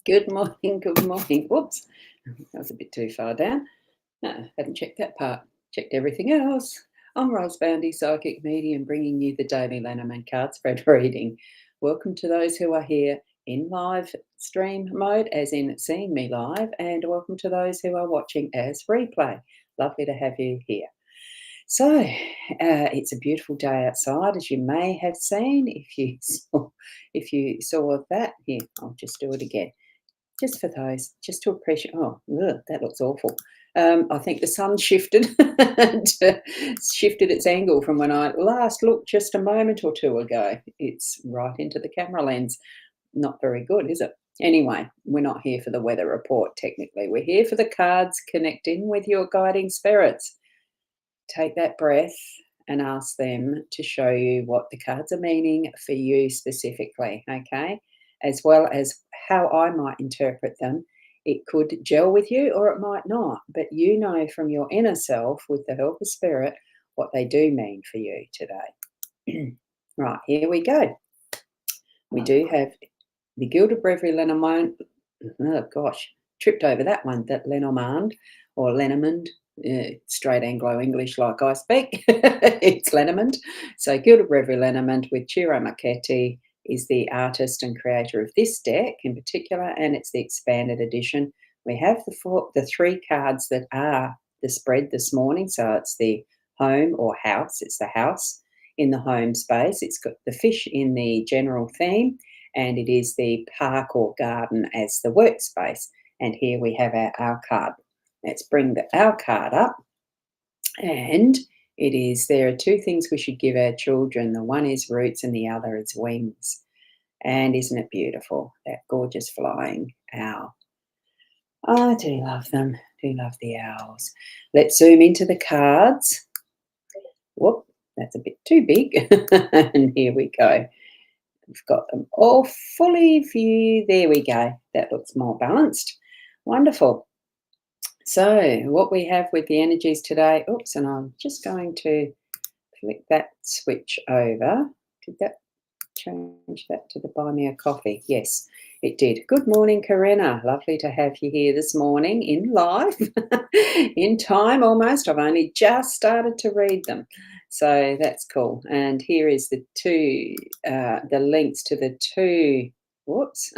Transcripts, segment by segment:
Good morning, good morning. Whoops, that was a bit too far down. Hadn't checked that part. Checked everything else. I'm Boundy, psychic medium, bringing you the daily Lenormand card spread reading. Welcome to those who are here in live stream mode, as in seeing me live, and welcome to those who are watching as replay. Lovely to have you here. So, it's a beautiful day outside, as you may have seen. If you saw that, here, I'll just do it again. Just for those, just to appreciate. Oh, ugh, that looks awful. I think the sun shifted shifted its angle from when I last looked just a moment or two ago. It's right into the camera lens. Not very good, is it? Anyway, we're not here for the weather report, technically. We're here for the cards connecting with your guiding spirits. Take that breath and ask them to show you what the cards are meaning for you specifically, okay? As well as how I might interpret them. It could gel with you or it might not, but you know from your inner self, with the help of spirit, what they do mean for you today. Right, here we go. We do have the Gilded Breviary Lenormand. Oh gosh, tripped over that one. That Lenormand or Lenormand, straight Anglo English like I speak. It's Lenormand. So Gilded Breviary Lenormand with Ciro Marchetti is the artist and creator of this deck in particular, and it's the expanded edition. We have the three cards that are the spread this morning. So it's the home or house. It's the house in the home space. It's got the fish in the general theme, and it is the park or garden as the workspace. And here we have our card. Let's bring our card up. And there are two things we should give our children. The one is roots and the other is wings. And isn't it beautiful, that gorgeous flying owl? I do love them. Do love the owls. Let's zoom into the cards. Whoop, that's a bit too big. And here we go. We've got them all fully viewed. There we go. That looks more balanced. Wonderful. So what we have with the energies today, oops, and I'm just going to flick that switch over. Did that change that to the buy me a coffee? Yes, it did. Good morning, Corinna. Lovely to have you here this morning in live, in time almost. I've only just started to read them. So that's cool. And here is the links to the two, whoops,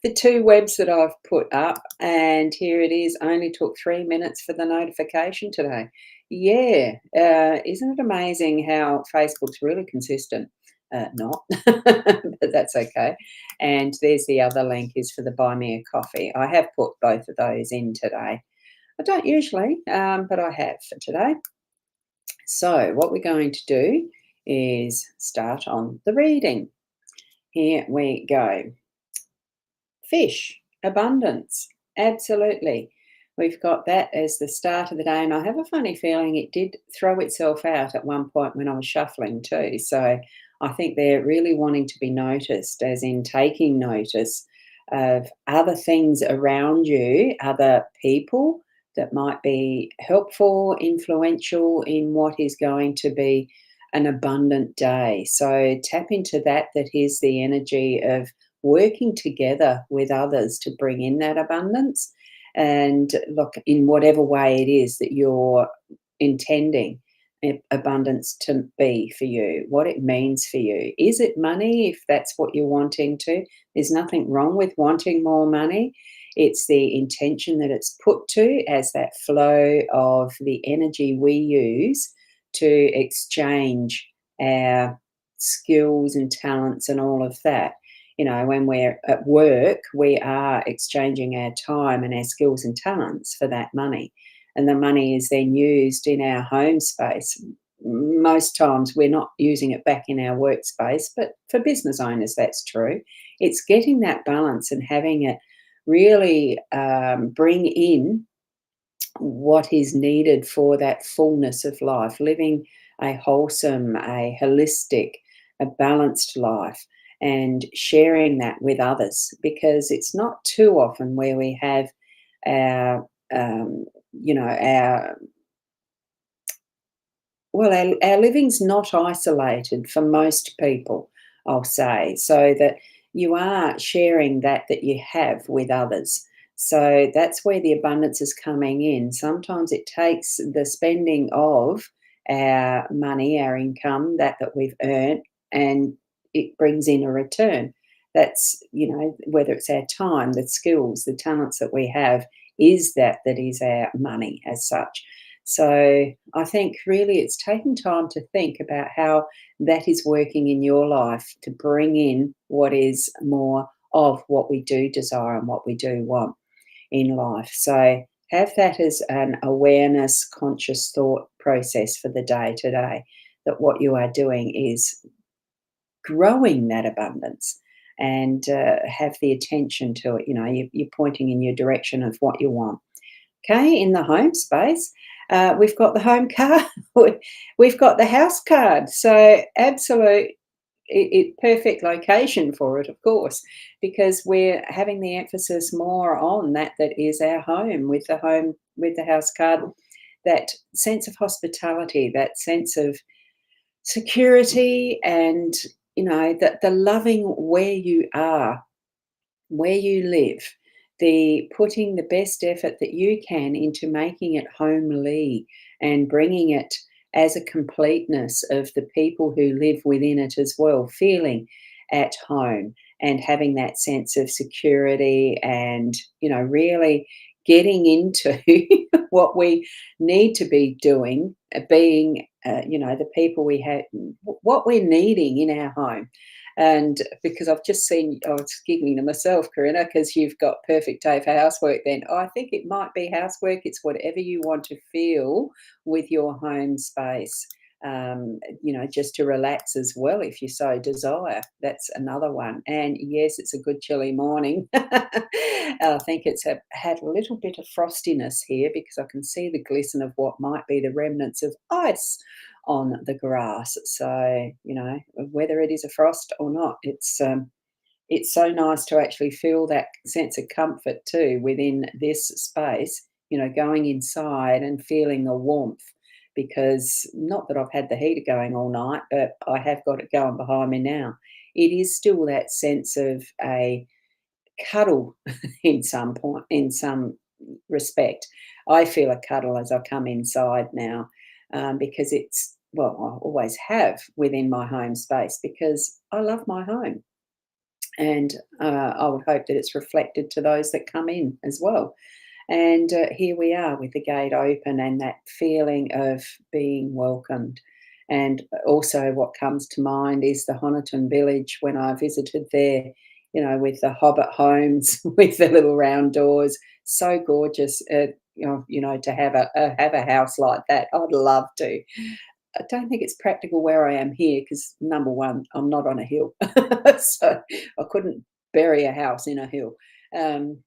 the two webs that I've put up. And here it is. Only took 3 minutes for the notification today. Yeah, isn't it amazing how Facebook's really consistent? Not, but that's okay. And there's the other link is for the buy me a coffee. I have put both of those in today. I don't usually, but I have for today. So what we're going to do is start on the reading. Here we go. Fish, abundance, absolutely. We've got that as the start of the day, and I have a funny feeling it did throw itself out at one point when I was shuffling too. So I think they're really wanting to be noticed, as in taking notice of other things around you, other people that might be helpful, influential in what is going to be an abundant day. So tap into that is the energy of working together with others to bring in that abundance. And look, in whatever way it is that you're intending abundance to be for you, what it means for you. Is it money? If that's what you're wanting to, there's nothing wrong with wanting more money. It's the intention that it's put to as that flow of the energy we use to exchange our skills and talents and all of that. You know, when we're at work, we are exchanging our time and our skills and talents for that money. And the money is then used in our home space. Most times we're not using it back in our workspace, but for business owners, that's true. It's getting that balance and having it really bring in what is needed for that fullness of life, living a wholesome, a holistic, a balanced life, and sharing that with others, because it's not too often where we have our our living's not isolated for most people, I'll say, so that you are sharing that you have with others. So that's where the abundance is coming in. Sometimes it takes the spending of our money, our income, that we've earned, and it brings in a return. That's, whether it's our time, the skills, the talents that we have, that is our money as such. So I think really it's taking time to think about how that is working in your life to bring in what is more of what we do desire and what we do want in life. So have that as an awareness, conscious thought process for the day today, that what you are doing is growing that abundance and have the attention to it. You're pointing in your direction of what you want. Okay, in the home space, we've got the home card, we've got the house card. So absolute perfect location for it, of course, because we're having the emphasis more on that is our home with the house card, that sense of hospitality, that sense of security, and the loving where you are, where you live, the putting the best effort that you can into making it homely and bringing it as a completeness of the people who live within it as well, feeling at home and having that sense of security and, really getting into what we need to be doing, being, the people we have, what we're needing in our home. And because I've just seen, I was giggling to myself, Corinna, because you've got perfect day for housework then. I think it might be housework. It's whatever you want to feel with your home space, just to relax as well if you so desire. That's another one. And yes, it's a good chilly morning. I think it's had a little bit of frostiness here because I can see the glisten of what might be the remnants of ice on the grass. So, whether it is a frost or not, it's so nice to actually feel that sense of comfort too within this space, going inside and feeling the warmth. Because not that I've had the heater going all night, but I have got it going behind me now. It is still that sense of a cuddle in some respect. I feel a cuddle as I come inside now, because it's, well, I always have within my home space because I love my home. And I would hope that it's reflected to those that come in as well. And here we are with the gate open and that feeling of being welcomed. And also, what comes to mind is the Honiton village when I visited there, with the hobbit homes with the little round doors. So gorgeous, to have a house like that. I'd love to. I don't think it's practical where I am here because number one, I'm not on a hill, so I couldn't bury a house in a hill. Um,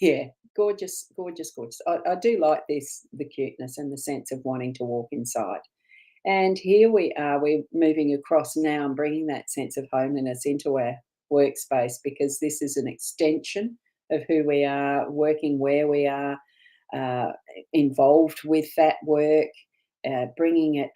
yeah, gorgeous, gorgeous, gorgeous. I do like the cuteness and the sense of wanting to walk inside. And here we are, we're moving across now and bringing that sense of homeliness into our workspace because this is an extension of who we are, working where we are, uh, involved with that work, bringing it,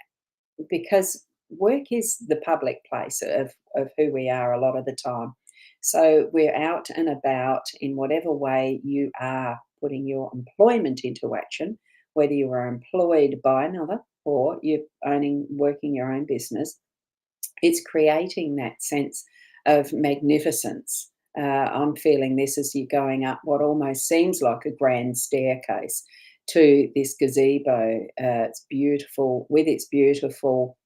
because work is the public place of who we are a lot of the time. So we're out and about in whatever way you are putting your employment into action, whether you are employed by another or you're working your own business. It's creating that sense of magnificence. I'm feeling this as you're going up what almost seems like a grand staircase to this gazebo. It's beautiful with its beautiful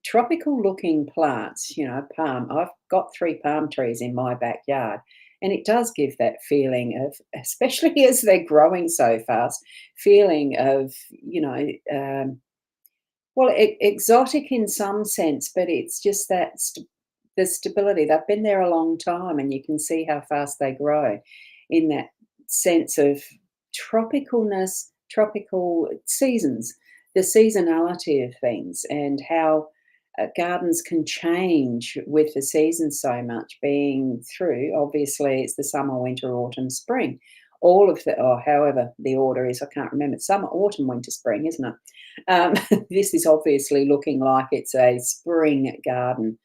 tropical looking plants, palm. I've got 3 palm trees in my backyard, and it does give that feeling of, especially as they're growing so fast, feeling of, well, exotic in some sense, but it's just that the stability. They've been there a long time, and you can see how fast they grow in that sense of tropicalness, tropical seasons, the seasonality of things, and how gardens can change with the seasons so much being through. Obviously, it's the summer, winter, autumn, spring. All of the, or however the order is, I can't remember. It's summer, autumn, winter, spring, isn't it? This is obviously looking like it's a spring garden.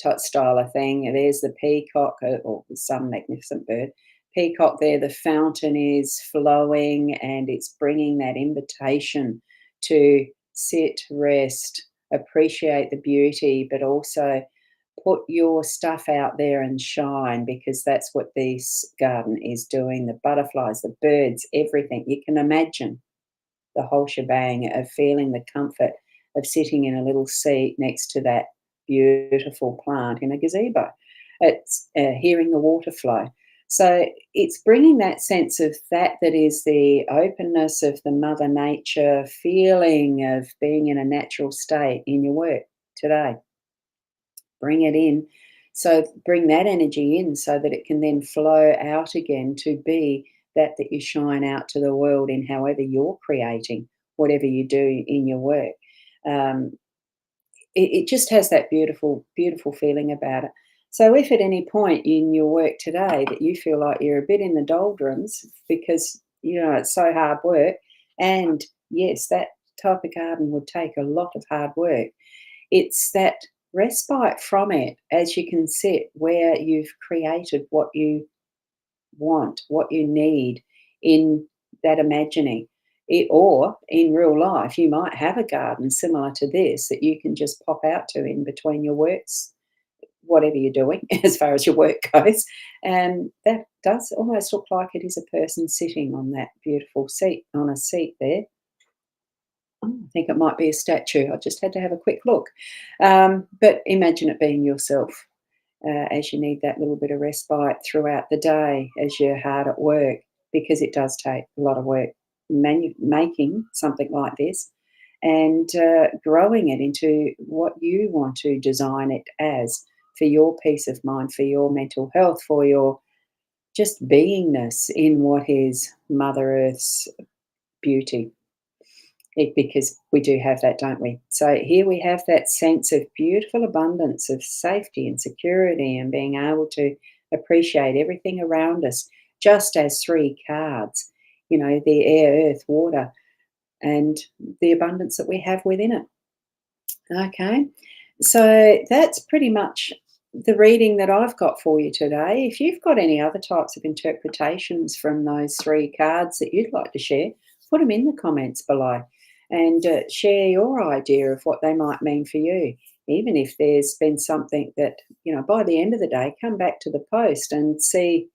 type style of thing. And there's the peacock, or some magnificent bird. Peacock there, the fountain is flowing and it's bringing that invitation to sit, rest, appreciate the beauty, but also put your stuff out there and shine, because that's what this garden is doing. The butterflies, the birds, everything. You can imagine the whole shebang of feeling the comfort of sitting in a little seat next to that beautiful plant in a gazebo. It's hearing the water flow. So it's bringing that sense of that is the openness of the Mother Nature feeling of being in a natural state in your work today. Bring it in. So bring that energy in so that it can then flow out again to be that you shine out to the world in however you're creating, whatever you do in your work. Um, it just has that beautiful, beautiful feeling about it. So if at any point in your work today that you feel like you're a bit in the doldrums because, it's so hard work, and yes, that type of garden would take a lot of hard work, it's that respite from it as you can sit where you've created what you want, what you need in that imagining. Or in real life, you might have a garden similar to this that you can just pop out to in between your works, whatever you're doing as far as your work goes. And that does almost look like it is a person sitting on that beautiful seat, on a seat there. Oh, I think it might be a statue. I just had to have a quick look. But imagine it being yourself as you need that little bit of respite throughout the day as you're hard at work, because it does take a lot of work making something like this and growing it into what you want to design it as for your peace of mind, for your mental health, for your just beingness in what is Mother Earth's beauty. Because we do have that, don't we? So here we have that sense of beautiful abundance of safety and security and being able to appreciate everything around us, just as three cards, the air, earth, water, and the abundance that we have within it. Okay, so that's pretty much the reading that I've got for you today. If you've got any other types of interpretations from those three cards that you'd like to share, put them in the comments below and share your idea of what they might mean for you. Even if there's been something that, by the end of the day, come back to the post and see,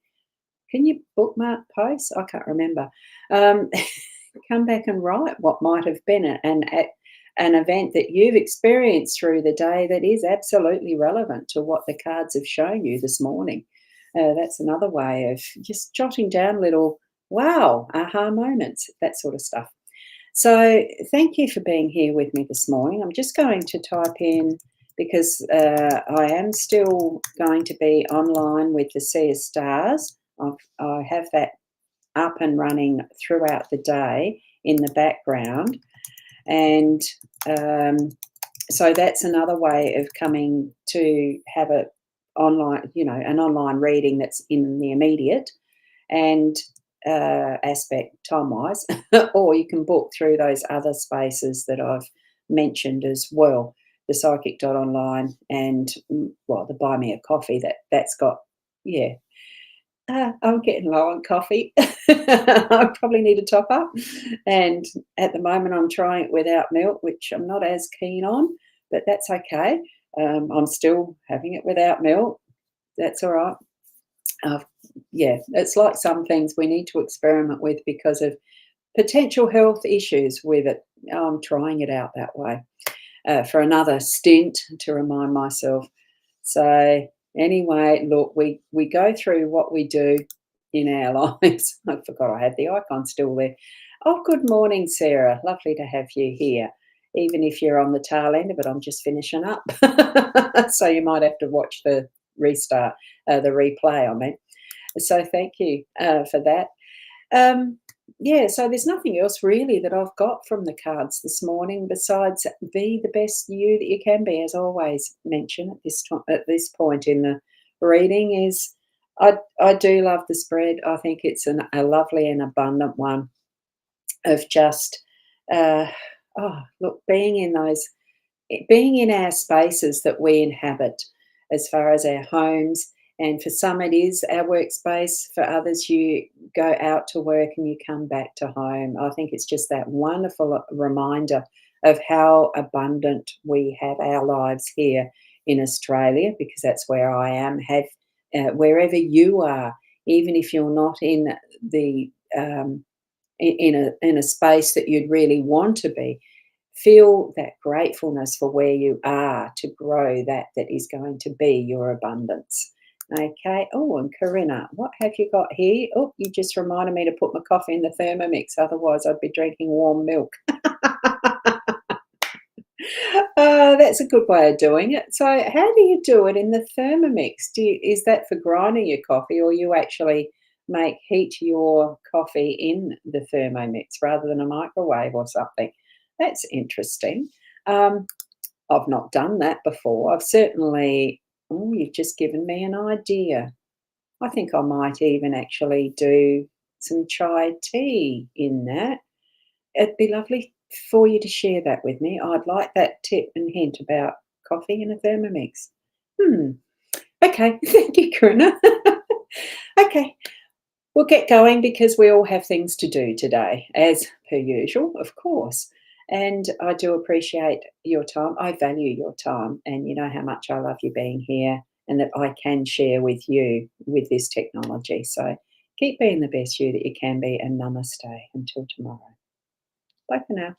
can you bookmark posts? I can't remember. Um, Come back and write what might have been an event that you've experienced through the day that is absolutely relevant to what the cards have shown you this morning. That's another way of just jotting down little wow, aha moments, that sort of stuff. So thank you for being here with me this morning. I'm just going to type in, because I am still going to be online with the Sea of Stars. I have that up and running throughout the day in the background. And so that's another way of coming to have an online reading that's in the immediate and aspect time-wise, or you can book through those other spaces that I've mentioned as well, the psychic.online and, the Buy Me a Coffee, that's got, yeah, I'm getting low on coffee. I probably need a top up. And at the moment, I'm trying it without milk, which I'm not as keen on, but that's okay. I'm still having it without milk. That's all right. It's like some things we need to experiment with because of potential health issues with it. I'm trying it out that way for another stint to remind myself. So anyway, look, we go through what we do in our lives. I forgot I had the icon still there. Oh, good morning, Sarah. Lovely to have you here. Even if you're on the tail end of it, I'm just finishing up. So you might have to watch the restart, the replay, I mean. So thank you for that. So there's nothing else really that I've got from the cards this morning besides be the best you that you can be, as I always mention at this point in the reading. Is I do love the spread. I think it's a lovely and abundant one of just being in our spaces that we inhabit. as far as our homes. And for some, it is our workspace. For others, you go out to work and you come back to home. I think it's just that wonderful reminder of how abundant we have our lives here in Australia, because that's where I am. Have wherever you are, even if you're not in the in a space that you'd really want to be, feel that gratefulness for where you are to grow that is going to be your abundance. Okay. Oh, and Corinna, what have you got here? Oh, you just reminded me to put my coffee in the Thermomix. Otherwise, I'd be drinking warm milk. That's a good way of doing it. So, how do you do it in the Thermomix? Is that for grinding your coffee, or you actually make heat your coffee in the Thermomix rather than a microwave or something? That's interesting. Um, I've not done that before. I've certainly. Oh, you've just given me an idea. I think I might even actually do some chai tea in that. It'd be lovely for you to share that with me. I'd like that tip and hint about coffee in a Thermomix. Hmm. Okay. Thank you, Karina. Okay. We'll get going because we all have things to do today, as per usual, of course. And I do appreciate your time. I value your time. And you know how much I love you being here and that I can share with you with this technology. So keep being the best you that you can be, and namaste until tomorrow. Bye for now.